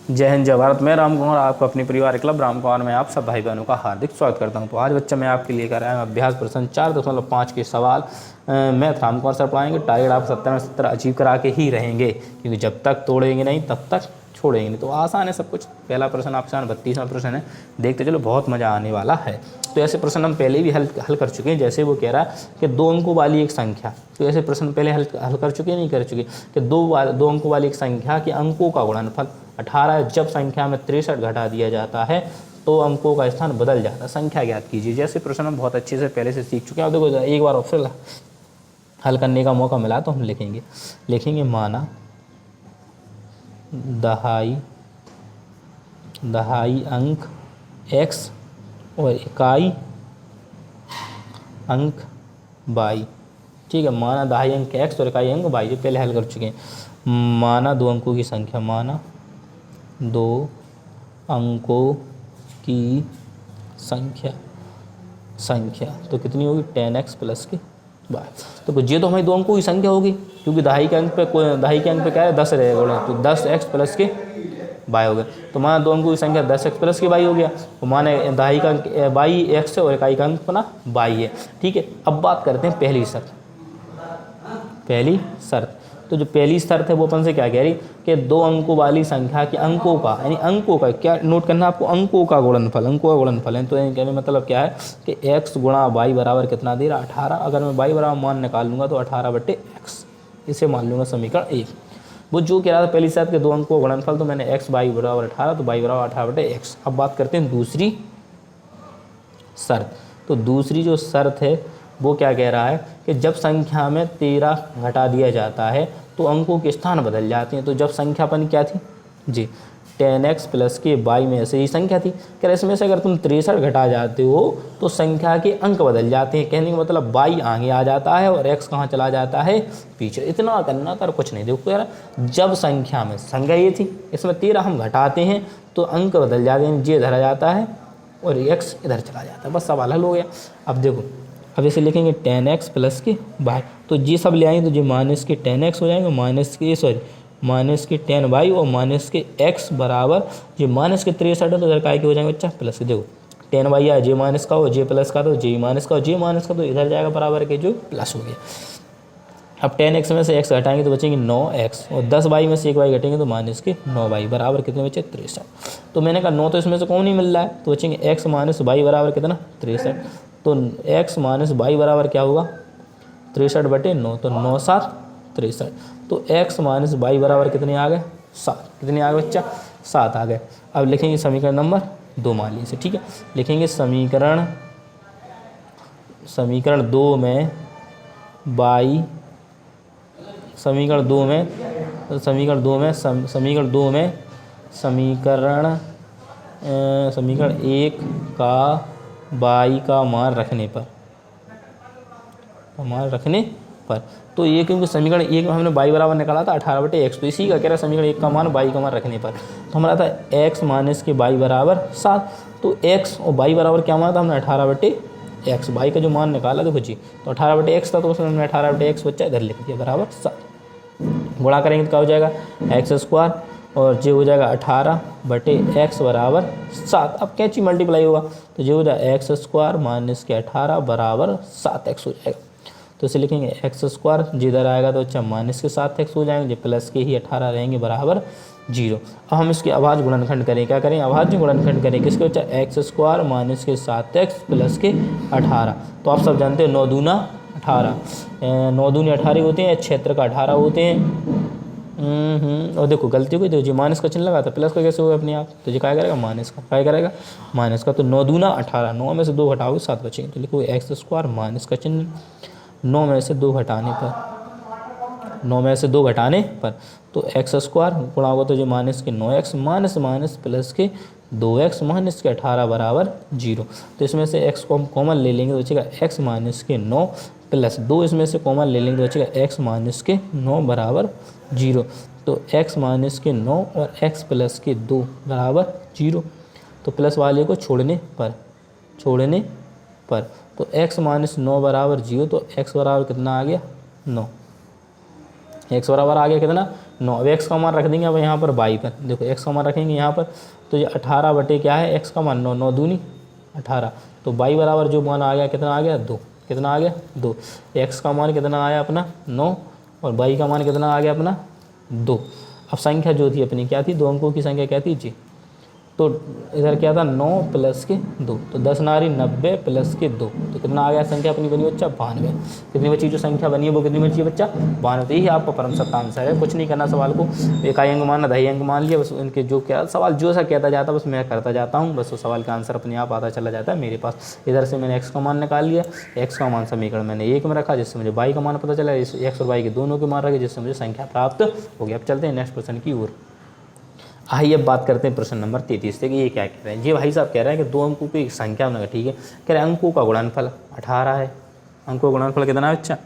जय हिंद जय भारत। मैं राम कुमार आपको अपनी परिवार क्लब राम कुमार में आप सब भाई बहनों का हार्दिक स्वागत करता हूं। तो आज बच्चा मैं आपके लिए कर रहा हूं अभ्यास प्रश्न 4.5 के सवाल मैथ राम कुमार सर पढ़ाएंगे। टारगेट आप 70 में 70 अचीव करा के ही रहेंगे, क्योंकि जब तक तोड़ेंगे नहीं तब तक छोड़ेंगे नहीं। तो आसान है सब कुछ। पहला प्रश्न आपसे 32वां प्रश्न है, देखते चलो, बहुत मज़ा आने वाला है। तो ऐसे प्रश्न हम पहले भी हल कर चुके हैं। जैसे वो कह रहा है कि 2 अंकों वाली एक संख्या, तो ऐसे प्रश्न पहले हल कर चुके हैं, नहीं कर चुके, कि 2 अंकों वाली एक संख्या के अंकों का गुणनफल 18 है। जब संख्या में 63 घटा दिया जाता है तो अंकों का स्थान बदल जाता है। संख्या ज्ञात कीजिए। जैसे प्रश्न हम बहुत अच्छे से पहले से सीख चुके हैं। अब देखो, एक बार ऑप्शन हल करने का मौका मिला तो हम लिखेंगे माना दहाई अंक x और इकाई अंक y। ठीक है, माना दहाई अंक x और इकाई अंक y, जो पहले हल कर चुके हैं। माना 2 अंकों की संख्या, माना 2 अंकों की संख्या तो कितनी होगी 10x प्लस के y। तो ये तो हमारी 2 अंकों की संख्या होगी, क्योंकि दहाई के अंक पे क्या है 10 रहेगा, तो 10x प्लस के y हो गया। तो माना 2 अंकों की संख्या 10x प्लस के y हो गया। तो माने दहाई का अंक y x है और इकाई का अंक अपना y है। ठीक है, अब बात करते हैं पहली शर्त। तो जो पहली शर्त है वो अपन से क्या कह रही कि 2 अंकों वाली संख्या के अंकों का, यानी अंकों का क्या नोट करना आपको, अंकों का गुणनफल है। तो कहने मतलब क्या है कि x गुणा y बराबर कितना दे रहा 18। अगर मैं y बराबर मान निकाल लूँगा तो 18/x, इसे मान लूँगा समीकरण 1। वो जो कह रहा था पहली शर्त के 2 अंकों का गुणनफल, तो मैंने x y बराबर 18, तो y बराबर 18/x। अब बात करते हैं दूसरी शर्त। तो दूसरी जो शर्त है वो क्या कह रहा है कि जब संख्या में 13 घटा दिया जाता है तो अंकों के स्थान बदल जाते हैं। तो जब संख्या अपन क्या थी जी 10x प्लस के y में ऐसे ही संख्या थी, क्या इसमें से अगर तुम 63 घटा जाते हो तो संख्या के अंक बदल जाते हैं। कहने का मतलब y आगे आ जाता है और x कहाँ चला जाता है, पीछे। इतना करना था, कुछ नहीं। देखो यार, जब संख्या ये थी, इसमें 13 हम घटाते हैं तो अंक बदल जाते हैं, ये इधर आ जाता है और x इधर चला जाता है। बस सवाल हल हो गया। अब देखो, अब इसे लिखेंगे 10x प्लस के y, तो ये सब ले आएंगे तो ये माइनस के 10x हो जाएंगे, माइनस के 10y और माइनस के x बराबर, ये माइनस के 63 है तो इधर काय के हो जाएंगे बच्चा प्लस के। देखो 10y है, जे माइनस का हो, जे प्लस का, तो जे माइनस का हो, जे माइनस का, तो इधर जाएगा बराबर के जो प्लस हो गया। अब 10x में से x घटाएंगे तो बचेंगे 9x, और 10y में से 1y घटेंगे तो माइनस के 9y बराबर कितने बचे 63। तो मैंने कहा 9 तो इसमें से कौन नहीं मिल रहा है, तो बचेंगे x माइनस y बराबर कितना 63। तो x माइनस y बराबर क्या होगा 63/9, तो 9 7 63। तो x माइनस y बराबर कितने आ गए 7। कितने आ गए बच्चा 7 आ गए। अब लिखेंगे समीकरण नंबर 2 मान लीजिए। ठीक है, लिखेंगे समीकरण 2 में समीकरण 1 का y का मान रखने पर, तो ये क्योंकि समीकरण 1 में हमने y बराबर निकाला था 18/x, तो इसी का कह रहा है समीकरण 1 का मान y का मान रखने पर। तो हमारा था x माइनस के y बराबर 7, तो x और y बराबर क्या माना था हमने 18/x। y का जो मान निकाला देखो जी, तो 18/x था, तो उसमें हमने 18/x बच्चा इधर लिख दिया बराबर 7। गुणा करेंगे तो क्या हो जाएगा x² और ये हो जाएगा 18/x बराबर 7। अब क्या चीज़ मल्टीप्लाई होगा, तो ये हो जाएगा x² माइनस के 18 बराबर 7x हो जाएगा। तो इसे लिखेंगे x², जिधर आएगा तो अच्छा माइनस के 7x हो जाएंगे, प्लस के ही 18 रहेंगे बराबर 0। अब हम इसके अभाज्य गुणनखंड करें, क्या करें अभाज्य गुणनखंड करें किसके बच्चा x² माइनस के 7x प्लस के 18। तो आप सब जानते हैं 9 दूना 18, 9 दूनी 18 होते हैं, क्षेत्र का 18 होते हैं। और देखो गलती हो गई, देखो जी माइनस का चिन्ह लगा था, प्लस का कैसे होगा अपने आप, तो ये क्या करेगा माइनस का, क्या करेगा माइनस का। तो 9 दूना 18, 9 में से 2 घटाओगे 7 बचेंगे, तो लिखो x² माइनस का चिन्ह 9 में से 2 घटाने पर, तो x² गुणा होगा तो जो माइनस के 9x माइनस माइनस प्लस के 2x माइनस के 18 बराबर 0। तो इसमें से x को हम कॉमन ले लेंगे तो बचेगा x माइनस के 9 प्लस 2, इसमें से कॉमन ले लेंगे तो बचेगा x माइनस के 9 बराबर 0। तो x माइनस के 9 और x प्लस के 2 बराबर 0। तो प्लस वाले को छोड़ने पर तो x माइनस 9 बराबर 0, तो x बराबर कितना आ गया 9। x बराबर आ गया कितना 9। अब x का मान रख देंगे अब यहाँ पर y पर, देखो x का मान रखेंगे यहाँ पर, तो ये 18 बटे क्या है x का मान 9, 9 दूनी 18, तो y बराबर जो मान आ गया कितना आ गया 2, कितना आ गया 2। x का मान कितना आया अपना 9 और y का मान कितना आ गया अपना 2। अब संख्या जो थी अपनी क्या थी, 2 अंकों की संख्या क्या थी जी, तो इधर क्या था 9 प्लस के 2, तो 10 नारी 90 प्लस के 2, तो कितना आ गया संख्या अपनी बनी बच्चा 92। कितनी बची जो संख्या बनी है वो कितनी बची है बच्चा 92। यही आपका परम सत्य आंसर है, कुछ नहीं करना सवाल को, इकाई अंक मानना, दहाई अंक मान लिया, बस उनके जो क्या सवाल जो सा कहता जाता है बस मैं करता जाता हूँ, बस वो सवाल का आंसर अपने आप आता चला जाता है मेरे पास। इधर से मैंने एक्स का मान निकाल लिया, एक्स का मान समीकरण मैंने 1 में रखा जिससे मुझे वाई का मान पता चला, एक्स और वाई के दोनों के मान रखे जिससे मुझे संख्या प्राप्त हो गया। अब चलते हैं नेक्स्ट प्रश्न की ओर। आइए अब बात करते हैं प्रश्न नंबर 33 से कि ये क्या कह रहे हैं। ये भाई साहब कह रहे हैं कि 2 अंकों की संख्या में, ठीक है, कह रहे हैं अंकों का गुणनफल 18 है। अंकों का गुणनफल कितना है अच्छा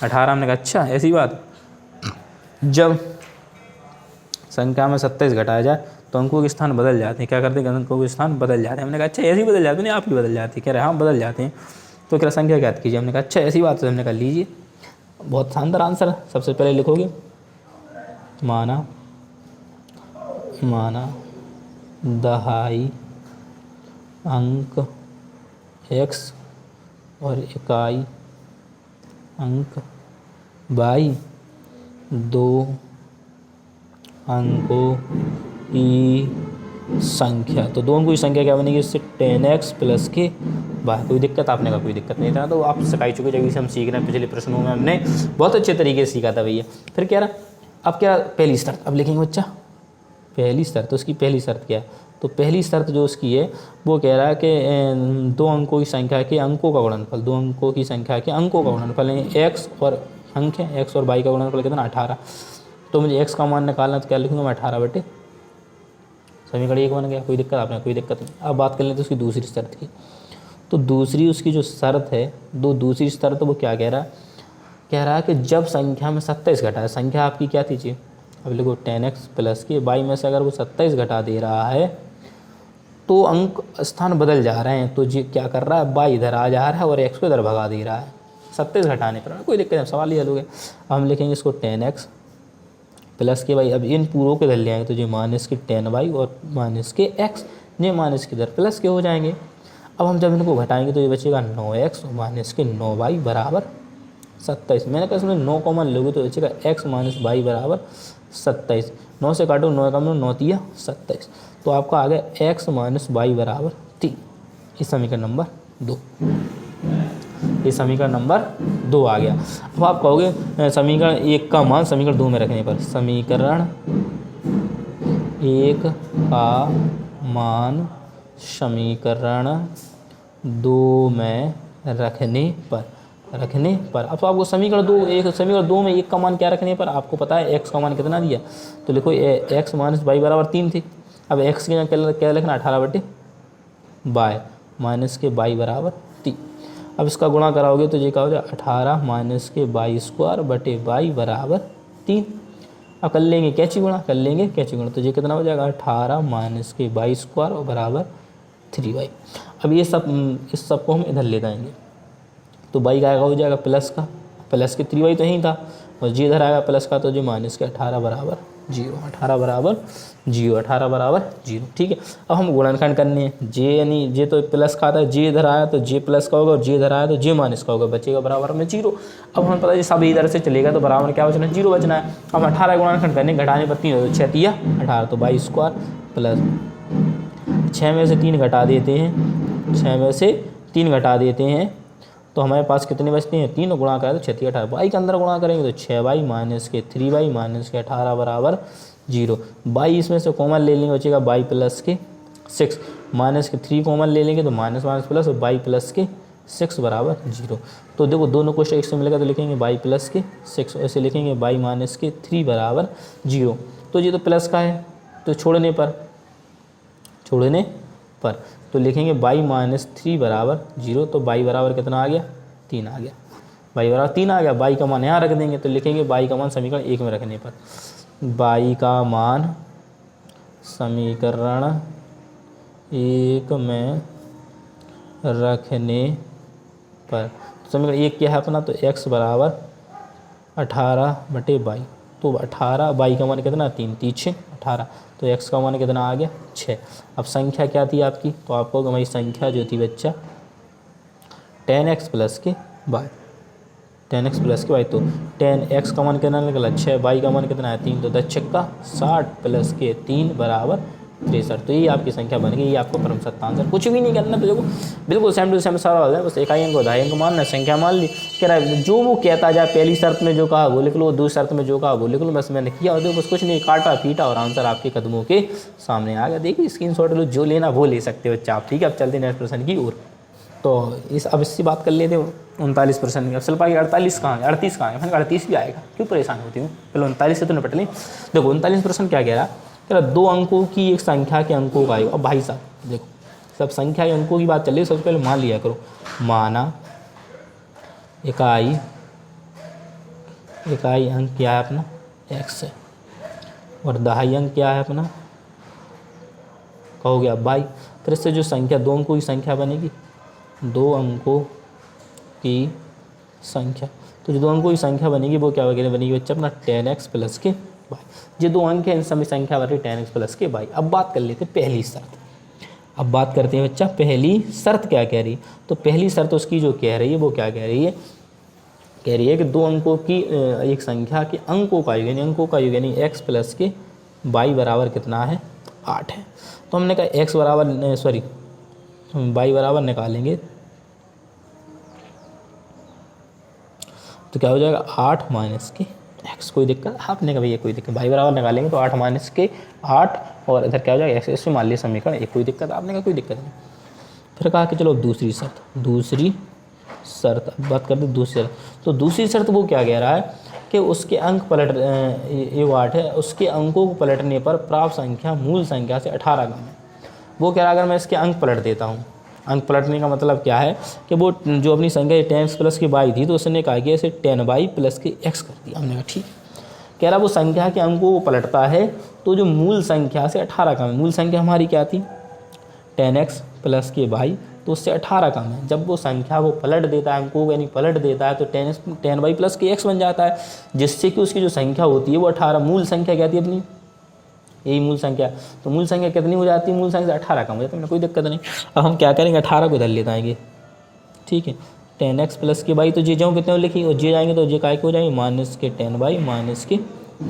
18। हमने कहा अच्छा ऐसी बात, जब संख्या में 27 घटाया जाए तो अंकों के स्थान बदल जाते हैं। क्या करते हैं, अंकों के स्थान बदल जाते हैं। हमने कहा अच्छा ऐसे ही बदल जाते हैं, नहीं आपकी बदल जाती है। कह रहे हाँ बदल जाते हैं, तो क्या संख्या ज्ञात कीजिए। हमने कहा अच्छा ऐसी बात है। हमने कहा लीजिए, बहुत शानदार आंसर है। सबसे पहले लिखोगे माना दहाई अंक x और इकाई अंक y 2 अंकों की संख्या। तो 2 अंकों की संख्या क्या बनेगी इससे 10x प्लस के y। कोई दिक्कत, आपने कहा कोई दिक्कत नहीं था, तो आप सिखाई चुके जब से हम सीख रहे हैं। पिछले प्रश्नों में हमने बहुत अच्छे तरीके से सीखा था भैया। फिर क्या रहा, अब क्या पहली शर्त अब लिखेंगे बच्चा, पहली शर्त, तो उसकी पहली शर्त क्या है, तो पहली शर्त जो उसकी है वो कह रहा है कि 2 अंकों की संख्या के अंकों का गुणनफल, 2 अंकों की संख्या के अंकों का गुणनफल है x और अंक है, x और y का गुणनफल कितना 18। तो मुझे x का मान निकालना, तो क्या लिखूंगा मैं 18 बटे, समीकरण 1 बन गया। कोई दिक्कत, आपने कोई दिक्कत नहीं। अब बात कर लेते हैं उसकी दूसरी शर्त की। तो दूसरी उसकी जो शर्त है, दूसरी शर्त वो क्या कह रहा है कि जब संख्या में 27 घटा है, संख्या आपकी क्या थी जी, अब लिखो 10x प्लस के y में से अगर वो 27 घटा दे रहा है तो अंक स्थान बदल जा रहे हैं। तो जी क्या कर रहा है, y इधर आ जा रहा है और x को इधर भगा दे रहा है 27 घटाने पर। कोई दिक्कत नहीं, सवाल ही हल हो गया। अब हम लिखेंगे इसको 10x प्लस के y। अब इन पूरों के इधर ले आएंगे तो जी माइनस के 10y और माइनस के x, ये माइनस के इधर प्लस के हो जाएंगे। अब हम जब इनको घटाएंगे तो ये बचेगा 9x और माइनस के 9y बराबर 27। मैंने कहा इसमें 9 कॉमन लोगे तो बचेगा x माइनस y बराबर 27। 9 से काटो, 9 कम 9 तिया 27, तो आपका आ गया x माइनस y बराबर 3। इस समीकरण नंबर 2, ये समीकरण नंबर 2 आ गया। अब आप कहोगे समीकरण 1 का मान समीकरण 2 में रखने पर, समीकरण 1 का मान समीकरण 2 में रखने पर अब तो आपको समीकरण 2 में 1 का मान क्या रखने पर, आपको पता है x का मान कितना दिया, तो लिखो x माइनस y बराबर 3 थी। अब x की जगह क्या लिखना 18 बटे y माइनस के y बराबर 3। अब इसका गुणा कराओगे तो ये क्या हो जाए 18 माइनस के y स्क्वायर बटे y बराबर 3। अब कर लेंगे कैची गुणा, तो ये कितना हो जाएगा 18 माइनस के y स्क्वायर बराबर 3y। अब ये सब, इस सब को हम इधर ले जाएंगे तो y का हो जाएगा प्लस के 3y तो यहीं था, और जी इधर आएगा प्लस का, तो जी माइनस के 18 बराबर 0, 18 बराबर 0। ठीक है, अब हम गुणनखंड करने हैं। जे यानी जे तो प्लस का आता है, जे इधर आया तो जे प्लस का होगा, और जे इधर आया तो जे माइनस का होगा, बचेगा बराबर में 0। अब हमें पता है सब इधर से चलेगा तो बराबर क्या बचना है 0 बचना है। हम 18 गुणनखंड करने, घटाने पर 3 तो 6 तिया 18, तो y स्क्वायर प्लस 6 में से 3 घटा देते हैं, 6 में से 3 घटा देते हैं तो हमारे पास कितने बचते हैं 3, गुणा करें तो 6 तिया 18, y के अंदर गुणा करेंगे तो 6y माइनस के 3y माइनस के 18 बराबर 0। y इसमें से कॉमन ले लेंगे, बचेगा y प्लस के 6, माइनस के 3 कॉमन ले लेंगे तो माइनस माइनस प्लस, और y प्लस के 6 बराबर 0। तो देखो दोनों को 6 से मिलेगा तो लिखेंगे y प्लस के 6, ऐसे लिखेंगे y माइनस के 3 बराबर 0। तो ये तो प्लस का है तो छोड़ने पर तो लिखेंगे y माइनस 3 बराबर 0। तो y बराबर कितना आ गया 3 आ गया, y बराबर 3 आ गया। y का मान यहाँ रख देंगे तो लिखेंगे y का मान समीकरण 1 में रखने पर, y का मान समीकरण 1 में रखने पर, समीकरण 1 क्या है अपना, तो x बराबर 18 बटे y। तो 18, वाई का मान कितना 3, 3 6 18, तो x का मान कितना आ गया 6। अब संख्या क्या थी आपकी, तो आपको हमारी संख्या जो थी बच्चा 10x प्लस के वाई, 10x प्लस के वाई, तो 10x का मान कितना निकला 6, वाई का मान कितना है 3, तो 10 छक्का 60 प्लस के 3 बराबर 63। तो ये आपकी संख्या बन गई, ये आपको परम सत्य आंसर। कुछ भी नहीं करना, तो देखो बिल्कुल सेम टू सेम सारा हो जाए, बस इकाई अंक आधाई अंक मानना, संख्या मान ली, कह रहा है जो वो कहता जाए, पहली शर्त में जो कहा वो लिख लो, दूसरी शर्त में जो कहा वो लिख लो, बस मैंने किया, देखो बस कुछ नहीं, काटा पीटा और आंसर आपके कदमों के सामने आ गया। देखिए स्क्रीनशॉट लो, जो लेना वो ले सकते हो बच्चा आप, ठीक है। अब चलते नेक्स्ट प्रश्न की ओर। तो अब इससे बात कर लेते हो 39% की। अब चल पाएगी 48 कहाँ है, 38 कहाँ है, मैंने 38 भी आएगा, क्यों परेशान होती हूँ, पहले 39 से तो निपट लें। देखो 39% क्या कह रहा है, 2 अंकों की एक संख्या के अंकों का आएगा। अब भाई साहब देखो, सब संख्या के अंकों की बात चल रही है, सबसे पहले मान लिया करो, माना इकाई अंक क्या है अपना x है, और दहाई अंक क्या है अपना, कहोगे अब भाई, फिर इससे जो संख्या 2 अंकों की संख्या बनेगी, 2 अंकों की संख्या, तो जो 2 अंकों की संख्या बनेगी वो क्या वगैरह बनेगी बच्चा अपना 10x प्लस के वाई। ये 2 अंक हैं, इन समय संख्या बन रही 10x प्लस के वाई। अब बात कर लेते हैं पहली शर्त। अब बात करते हैं बच्चा पहली शर्त क्या कह रही है। तो पहली शर्त उसकी जो कह रही है वो क्या कह रही है, कह रही है कि 2 अंकों की एक संख्या के अंकों का योग, यानी अंकों का योग, यानी x प्लस के वाई बराबर कितना है 8 है। तो हमने कहा x बराबर वाई बराबर निकालेंगे तो क्या हो जाएगा 8 माइनस के x, कोई दिक्कत आपने कभी, ये कोई दिक्कत, वाई बराबर निकालेंगे तो 8 माइनस के 8, और इधर क्या हो जाएगा x, इसमें मान लिया समीकरण, ये कोई दिक्कत आपने कहा, कोई दिक्कत नहीं। फिर कहा कि चलो दूसरी शर्त, अब बात करते हैं दूसरी शर्त। तो दूसरी शर्त वो क्या कह रहा है कि उसके अंक पलट, ये 8 है, उसके अंकों को पलटने पर प्राप्त संख्या मूल संख्या से 18 कम है। वो कह रहा है अगर मैं इसके अंक पलट देता हूँ, अंक पलटने का मतलब क्या है कि वो जो अपनी संख्या 10x प्लस की वाई थी, तो उसने कहा कि इसे 10y प्लस के x कर दिया। हमने कहा ठीक। कह रहा वो संख्या के अंकों को पलटता है तो जो मूल संख्या से 18 कम है। मूल संख्या हमारी क्या थी 10x प्लस के वाई, तो उससे 18 कम है। जब वो संख्या वो पलट देता है, अंकों को यानी पलट देता है, तो 10y प्लस के x बन जाता है, जिससे कि उसकी जो संख्या होती है वो 18, मूल संख्या क्या थी अपनी, यही मूल संख्या, तो मूल संख्या कितनी हो जाती है, मूल संख्या से 18 कम हो जाती है, कोई दिक्कत नहीं। अब हम क्या करेंगे 18 को इधर ले जाएंगे, ठीक है, 10x प्लस के वाई, तो जे जाऊँ कितने लिखी, और जे जाएंगे तो जे काय के हो जाएंगे माइनस के 10y माइनस के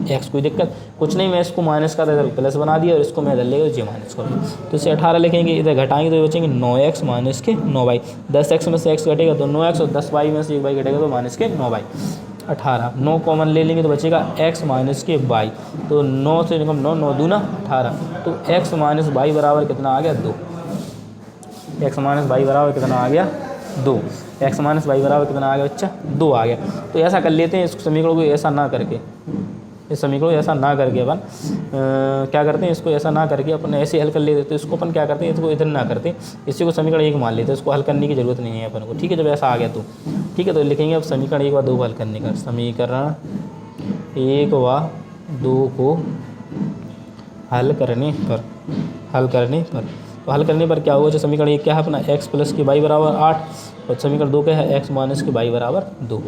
x, कोई दिक्कत कुछ नहीं। मैं इसको माइनस का इधर प्लस बना दिया और इसको मैं इधर लेकर जे माइनस कर दूँ, तो इसे 18 लिखेंगे, इधर घटाएंगे तो बचेंगे 9x माइनस के 9y, 10x में से x घटेगा तो 9x, और 10y में से 1y घटेगा तो माइनस के 9y। 18, 9 कॉमन ले लेंगे तो बचेगा x माइनस के y, तो 9 से 9, 9 दूना 18, तो x माइनस y बराबर कितना आ गया 2, x माइनस y बराबर कितना आ गया 2, x माइनस y बराबर कितना आ गया बच्चा 2 आ गया। तो ऐसा कर लेते हैं, इस समीकरण को ऐसा ना करके, इस समीकरण को ऐसा ना करके अपन क्या करते हैं, इसको ऐसा ना करके अपन ऐसे हल कर लेते हैं। तो इसको अपन क्या करते हैं, इसको इधर ना करते, इसी को समीकरण 1 मान लेते हैं, इसको हल करने की जरूरत नहीं है अपन को, ठीक है। जब ऐसा आ गया तो ठीक है, तो लिखेंगे अब समीकरण 1 व 2 को हल करने का, समीकरण 1 व 2 को हल करने पर, तो हल करने पर क्या होगा, जो समीकरण 1 क्या है अपना x प्लस के वाई बराबर 8, और समीकरण 2 क्या है x माइनस के वाई बराबर 2।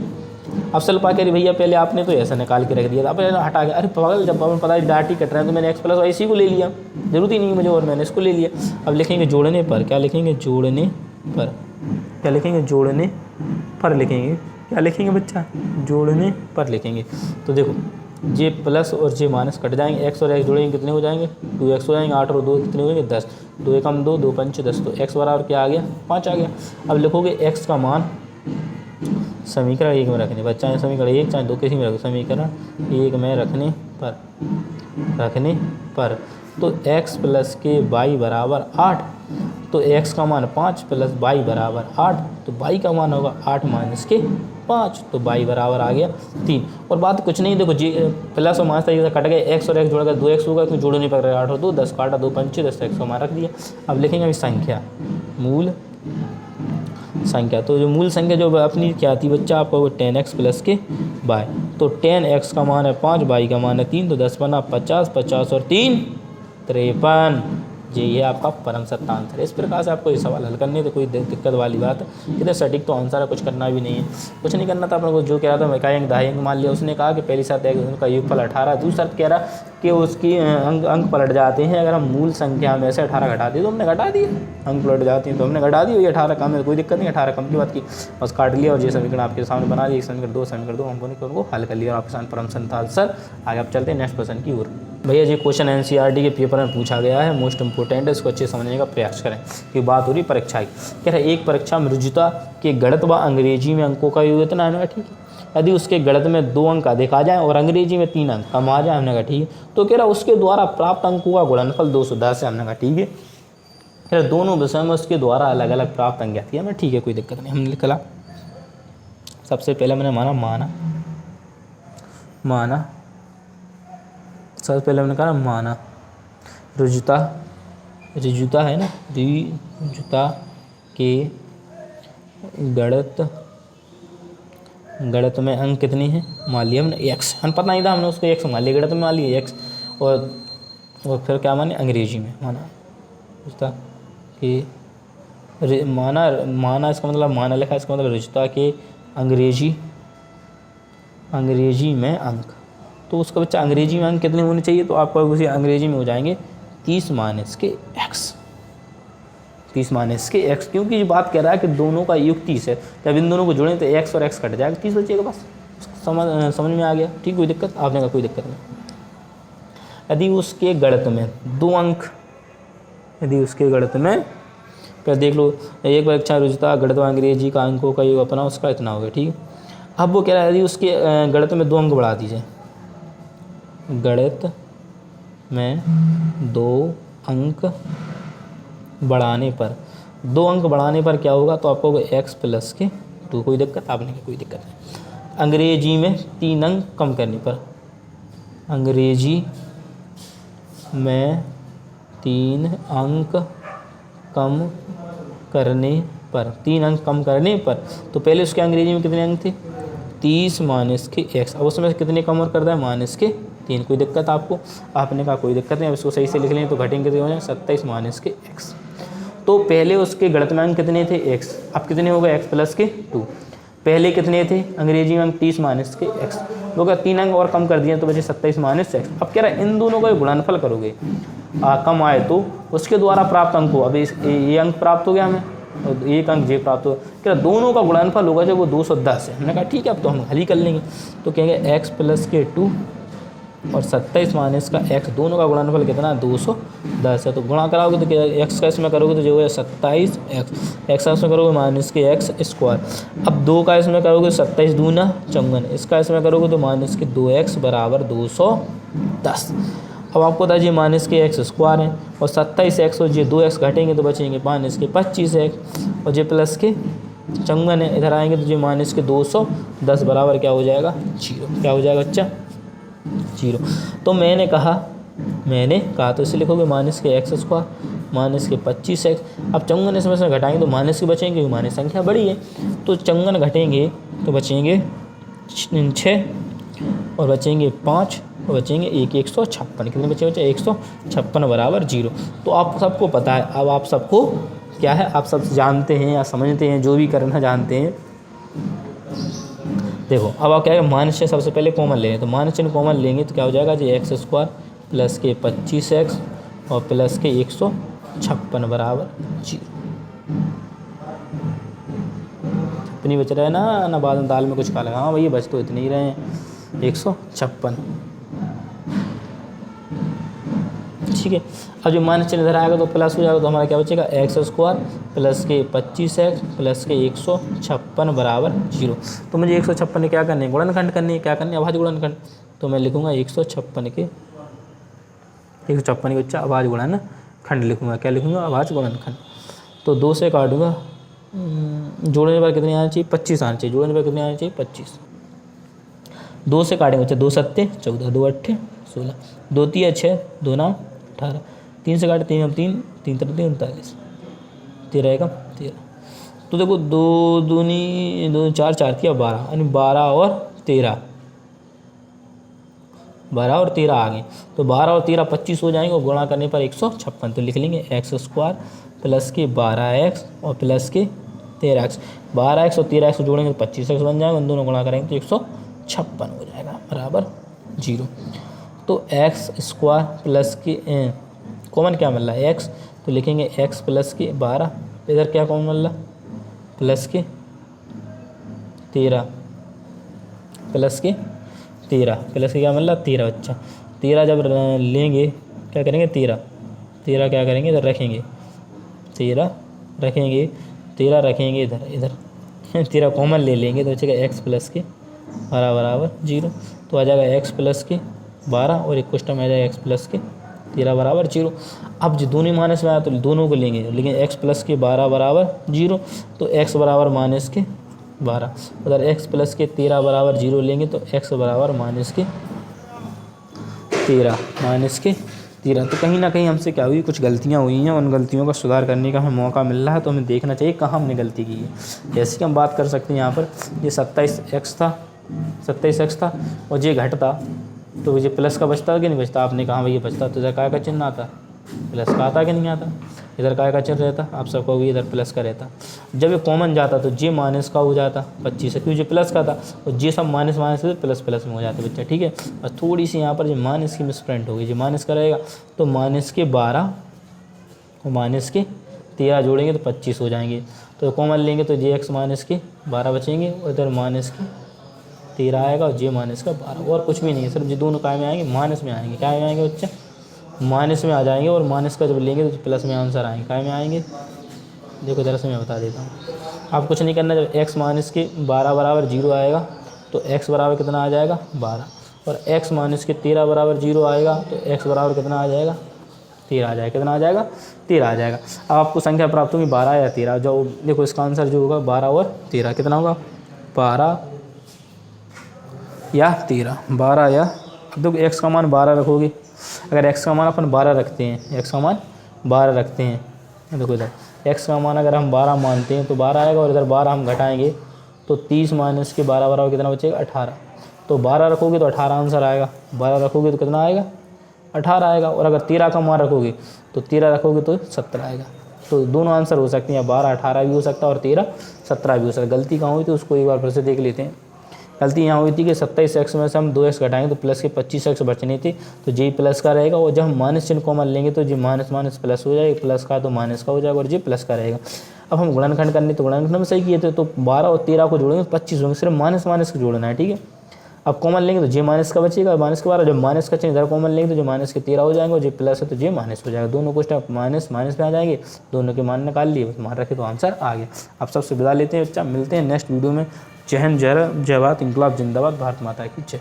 अब चल पा के भैया पहले आपने तो ऐसा निकाल के रख दिया था, अब हटा के, अरे पागल, जब अपन पता है डाट ही कट रहे हैं तो मैंने x प्लस वाई इसी को ले लिया, जरूरत ही नहीं है मुझे, और मैंने इसको ले लिया। अब लिखेंगे जोड़ने पर, क्या लिखेंगे जोड़ने पर, क्या लिखेंगे जोड़ने पर, लिखेंगे क्या लिखेंगे बच्चा, जोड़ने पर लिखेंगे। तो देखो जे प्लस और जे माइनस कट जाएंगे, x और x जोड़ेंगे कितने हो जाएंगे 2x हो जाएंगे, 8 और 2 कितने हो जाएंगे 10, 2 एकम 2, 2 पंच 10, तो x बराबर क्या आ गया 5 आ गया। अब लिखोगे x का मान समीकरण 1 में रखने पर, चाहे समीकरण 1 चाहे 2 किसी में रखो, समीकरण 1 में रखने पर तो x प्लस के y बराबर 8, तो x का मान 5 प्लस y बराबर 8, तो y का मान होगा 8 माइनस के 5, तो y बराबर आ गया 3। और बात कुछ नहीं, देखो जी प्लस और माइनस तरीके से कट गए, x और x जोड़कर 2x होगा, क्योंकि जोड़ने पर 8 और 2 10 काटा, 2 पंचे 10, x का मान रख दिया। अब लिखेंगे अभी संख्या, मूल संख्या, तो जो मूल संख्या जो अपनी क्या थी बच्चा आपका, वो 10x प्लस के वाई, तो 10x का मान है 5, y का मान है 3, तो 10 बना 50, 50 और 3 53, ये आपका परम सत्ता आंसर है। इस प्रकार से आपको ये सवाल हल करने तो कोई दिक्कत वाली बात कितने सटीक तो आंसर है, कुछ करना भी नहीं है, कुछ नहीं करना था अपने को। जो कह रहा था इकाई अंक दहाई अंक मान लिया, उसने कहा कि पहली शर्त है उनका योगफल 18, दूसरी शर्त कह रहा कि उसकी अंक पलट जाते हैं अगर हम मूल संख्या में से 18 घटा दिए, तो हमने घटा दिए, अंक पलट जाती हैं तो हमने घटा दिए, 18 कम है कोई दिक्कत नहीं, 18 कम की बात की, बस काट लिया और ये समीकरण आपके सामने बना दिया, समीकरण 2 हमको उनको हल कर लिया और आपके सामने परम सत्ता आंसर। आगे आप चलते हैं नेक्स्ट क्वेश्चन की ओर। भैया ये क्वेश्चन एनसीईआरटी के पेपर में पूछा गया है, मोस्ट इंपोर्टेंट है, इसको अच्छे समझने का प्रयास करें कि बात हो रही परीक्षा की। कह रहा है एक परीक्षा में रुजुता के गणित व अंग्रेजी में अंकों का योग इतना है, ठीक है। यदि उसके गणित में 2 अंक अधिक आ जाए और अंग्रेजी में 3 अंक कम आ जाए, हमने कहा ठीक है। तो कह रहा उसके द्वारा प्राप्त अंकों का गुणनफल 210 है, हमने कहा ठीक है। कह रहा दोनों विषय में उसके द्वारा अलग अलग प्राप्त अंक आती है, हमें ठीक है कोई दिक्कत नहीं। हमने लिखा सबसे पहले मैंने माना सबसे पहले मैंने कहा माना रुजुता है ना, रुजुता के गणित में अंक कितने हैं मान लिया हमने x, हम पता नहीं था, हमने उसको x मान लिया, गणित में मान लिया x, और फिर क्या माने अंग्रेजी में माना रुजुता के माना इसका मतलब माना लिखा, इसका मतलब रुजुता के अंग्रेजी में अंक। तो उसका बच्चा अंग्रेजी में अंक कितने होने चाहिए, तो आपको उसी अंग्रेजी में हो जाएंगे 30 माइनस के x, क्योंकि जो बात कह रहा है कि दोनों का योग 30 है, जब इन दोनों को जोड़ें तो x और x कट जाएगा, 30 बचेगा, बस समझ में आ गया, ठीक। कोई दिक्कत आपने कहा कोई दिक्कत नहीं। यदि उसके गणित में 2 अंक, फिर देख लो एक परीक्षा रुजुता गणित व अंग्रेजी का अंकों का योग अपना उसका इतना हो गया, ठीक है। अब वो कह रहा है यदि उसके गणित में 2 अंक बढ़ा दीजिए, गणित में 2 अंक बढ़ाने पर क्या होगा, तो आपको x प्लस के 2, कोई दिक्कत आपने की कोई दिक्कत नहीं। अंग्रेजी में 3 अंक कम करने पर, अंग्रेजी में 3 अंक कम करने पर, तो पहले उसके अंग्रेजी में कितने अंक थे 30 माइनस के x, अब उसमें कितने कम और कर दिया माइनस के 3, कोई दिक्कत आपको, आपने कहा कोई दिक्कत नहीं। अब इसको सही से लिख लें तो घटेंगे कितने हो जाए 27 माइनस के x। तो पहले उसके गणित में अंक कितने थे x, अब कितने हो गए x प्लस के 2, पहले कितने थे अंग्रेजी में अंक 30 माइनस के x, वो क्या 3 अंक और कम कर दिए तो बचे 27 माइनस x। अब कह रहा है इन दोनों का गुणनफल करोगे, कम आए तो उसके द्वारा प्राप्त अंक हो, अब ये अंक प्राप्त हो गया हमें और एक अंक जे प्राप्त हो, कह रहा दोनों का गुणनफल होगा जब वो 210 है। हमने कहा ठीक है अब तो हम हल ही कर लेंगे, तो कहेंगे x प्लस के 2 और 27 माइनस का x, दोनों का गुणनफल कितना 210 है। तो गुणा कराओगे तो x का इसमें करोगे तो जो है 27x, x इसमें करोगे माइनस के x स्क्वायर। अब 2 का इसमें करोगे 27 दूना 54, इसका इसमें करोगे तो माइनस के 2x बराबर 210। अब आपको था जी माइनस के x स्क्वायर है और 27x और ये 2x घटेंगे तो बचेंगे माइनस के 25x और ये प्लस के 54 है, इधर आएंगे तो ये माइनस के 210 बराबर क्या हो जाएगा 0, क्या हो जाएगा बच्चा 0। तो मैंने कहा तो इसे लिखोगे माइनस के x स्क्वायर माइनस के 25x। अब 54 इसमें से घटाएंगे तो माइनस के बचेंगे, क्योंकि माइनस संख्या बड़ी है, तो 54 घटेंगे तो बचेंगे 6 और बचेंगे 5 और बचेंगे 156, कितने बचे 156 बराबर 0। तो आप सबको पता है, अब आप सबको क्या है, आप सब जानते हैं या समझते हैं, जो भी करना जानते हैं। देखो अब आप क्या है माइनस से सबसे पहले कॉमन लेंगे, तो माइनस चिन्ह कॉमन लेंगे तो क्या हो जाएगा जी x स्क्वायर प्लस के 25x और प्लस के 156 बराबर 0। इतनी बच रहा है ना बाद में दाल में कुछ खा लगा, हाँ भैया बच तो इतने ही रहे हैं 156, ठीक है। अब जो माइनस चिन्ह इधर आएगा तो प्लस हो जाएगा, तो हमारा क्या बचेगा x स्क्वायर प्लस के 25x प्लस के 156 बराबर 0। तो मुझे 156 क्या करने गुणनखंड करनी है, क्या करनी है अभाज्य गुणनखंड, तो मैं लिखूंगा 156 के बच्चा अभाज्य गुणनखंड लिखूंगा, क्या लिखूंगा अभाज्य गुणनखंड। तो 2 से काटूंगा, जोड़ने पर कितने आना चाहिए 25 आना चाहिए, जोड़ने पर कितने आना चाहिए 25, 2 से काटेंगे बच्चा 2 सत्ते 14 2 अट्ठे 16 2 तिया 6 2 9 18, 3 से काटे 3 3 3 39 13 एकम 13। तो देखो 2 दूनी 2 4 4 तिया 12, यानी 12 और 13 12 और 13 आ गए, तो 12 और 13 25 हो जाएंगे और गुणा करने पर 156। तो लिख लेंगे x² प्लस के 12x और प्लस के 13x। 12x और 13x जोड़ेंगे तो 25x बन जाएगा, उन दोनों गुणा करेंगे तो 156 हो जाएगा बराबर 0। तो x² प्लस के कॉमन क्या मिल रहा है x, तो लिखेंगे x प्लस के 12, इधर क्या कॉमन मिल रहा प्लस के 13, प्लस के 13, प्लस के क्या मिल रहा 13। अच्छा 13 जब लेंगे क्या करेंगे 13 क्या करेंगे इधर रखेंगे, 13 रखेंगे, 13 रखेंगे इधर, इधर 13 कॉमन ले लेंगे तो बचेगा x प्लस के 12 बराबर 0। तो आ जाएगा x प्लस के 12 और एक क्वेश्चन में आ जाएगा x प्लस के 13 बराबर 0। अब जो दोनों माइनस में आया तो दोनों को लेंगे, लेकिन x प्लस के 12 बराबर 0, तो x बराबर माइनस के 12, उधर x प्लस के 13 बराबर 0 लेंगे तो x बराबर माइनस के 13। तो कहीं ना कहीं हमसे क्या हुई, कुछ गलतियाँ हुई हैं, उन गलतियों का सुधार करने का हमें मौका मिल रहा है, तो हमें देखना चाहिए कहाँ हमने गलती की है। जैसे कि हम बात कर सकते हैं यहाँ पर ये 27x था और ये घटता तो ये प्लस का बचता कि नहीं बचता, आपने कहा भाई ये बचता तो इधर काय का चिन्ह आता, प्लस का आता कि नहीं आता, इधर काय का चिन्ह रहता, आप सबको भी इधर प्लस का रहता। जब ये कॉमन जाता तो जे माइनस का हो जाता 25, क्योंकि जे प्लस का था और जे सब माइनस माइनस से प्लस प्लस में हो जाता बच्चा, ठीक है। और थोड़ी सी यहाँ पर जो माइनस की मिसप्रिंट होगी, जो माइनस का रहेगा तो माइनस के 12 और माइनस के 13 जोड़ेंगे तो 25 हो जाएंगे, तो कॉमन लेंगे तो जे एक्स माइनस के 12 बचेंगे और इधर माइनस के 13 आएगा और जे माइनस का 12, और कुछ भी नहीं है, सिर्फ ये दोनों काय में आएंगे, माइनस में आएंगे, क्या में आएंगे बच्चा, माइनस में आ जाएंगे, और माइनस का जब लेंगे तो प्लस में आंसर आएंगे, काय में आएंगे, देखो ज़रा से मैं बता देता हूँ। आप कुछ नहीं करना, जब x माइनस के 12 बराबर 0 आएगा तो x बराबर कितना आ जाएगा 12, और x माइनस के 13 बराबर 0 आएगा तो x बराबर कितना आ जाएगा 13 आ जाएगा, कितना आ जाएगा 13 आ जाएगा। अब आपको संख्या प्राप्त होगी 12 या 13, जो देखो इसका आंसर जो होगा 12 और 13 कितना होगा, 12 या 13, 12 या, देखो x का मान 12 रखोगे, अगर x का मान अपन 12 रखते हैं, x का मान 12 रखते हैं, देखो इधर x का मान अगर हम 12 मानते हैं तो 12 आएगा, और इधर 12 हम घटाएंगे तो 30 माइनस के 12 बराबर कितना बचेगा 18, तो 12 रखोगे तो 18 आंसर आएगा, 12 रखोगे तो कितना आएगा 18 आएगा, और अगर 13 का मान रखोगे तो 13 रखोगे तो 17 आएगा। तो दोनों आंसर हो सकते हैं, 12 18 भी हो सकता है और 13 17 भी हो सकता है। गलती कहाँ हुई थी उसको एक बार फिर से देख लेते हैं। गलती यहाँ हुई थी कि 27x में से हम 2x घटाएंगे तो प्लस के 25x बचने थे, तो जे प्लस का रहेगा, और जब हम माइनस चिन्ह कॉमन लेंगे तो जे माइनस माइनस प्लस हो जाएगा, प्लस का तो माइनस का हो जाएगा और जे प्लस का रहेगा। अब हम गुणनखंड करने तो गुणनखंड में सही किए थे, तो 12 और 13 को जोड़ेंगे 25 होंगे, सिर्फ माइनस माइनस को जोड़ना है, ठीक है। अब कॉमन लेंगे तो जे माइनस का बचेगा, माइनस के 12, जब माइनस का चिन्ह इधर कॉमन लेंगे तो जे माइनस के 13 हो जाएंगे, और जे प्लस है तो जे माइनस हो जाएगा। दोनों क्वेश्चन माइनस माइनस में आ जाएंगे, दोनों के मान निकाल लिए, बस मान रखे तो आंसर आ गया। आप सबसे विदा लेते हैं बच्चा, मिलते हैं नेक्स्ट वीडियो में। जय हिंद, जय भारत, इंकलाब जिंदाबाद, भारत माता की जय।